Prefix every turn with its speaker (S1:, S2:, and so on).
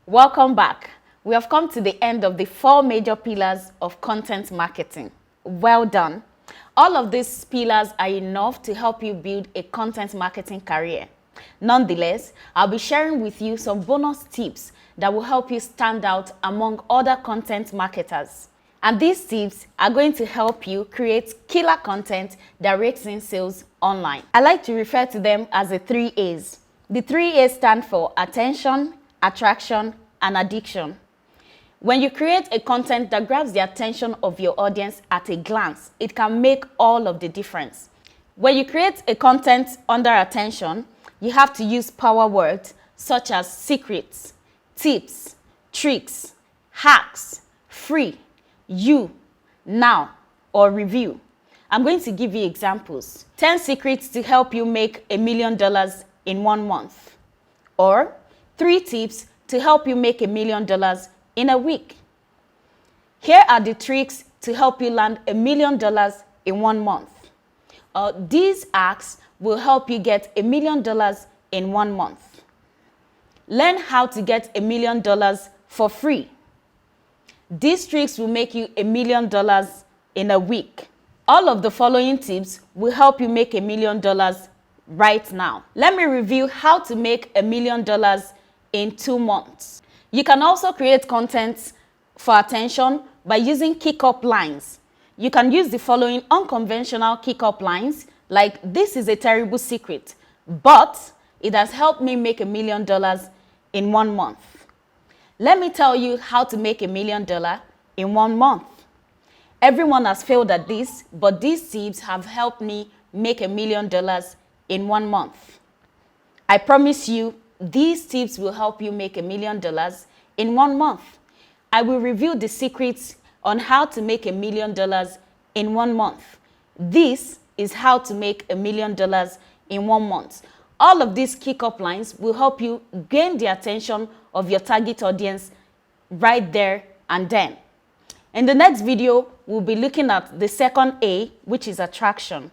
S1: Welcome back. We have come to the end of the 4 major pillars of content marketing. Well done. All of these pillars are enough to help you build a content marketing career. Nonetheless, I'll be sharing with you some bonus tips that will help you stand out among other content marketers. And these tips are going to help you create killer content that rakes in sales online. I like to refer to them as the 3 A's. The 3 A's stand for attention, attraction, and addiction. When you create a content that grabs the attention of your audience at a glance, it can make all of the difference. When you create a content under attention, you have to use power words such as secrets, tips, tricks, hacks, free, you, now, or review. I'm going to give you examples. 10 secrets to help you make $1 million in 1 month. Or 3 tips to help you make $1 million in a week. Here are the tricks to help you land $1 million in 1 month. These hacks will help you get $1 million in 1 month. Learn how to get $1 million for free. These tricks will make you $1 million in a week. All of the following tips will help you make $1 million right now. Let me review how to make $1 million in 2 months. You can also create content for attention by using kick-up lines. You can use the following unconventional kick-up lines, like "This is a terrible secret, but it has helped me make $1 million in 1 month." Let me tell you how to make $1 million in 1 month. Everyone has failed at this, but these tips have helped me make $1 million in 1 month. I promise you, these tips will help you make $1 million in 1 month. I will reveal the secrets on how to make $1 million in 1 month. This is how to make $1 million in 1 month. All of these kick-up lines will help you gain the attention of your target audience right there and then. In the next video, we'll be looking at the second A, which is attraction.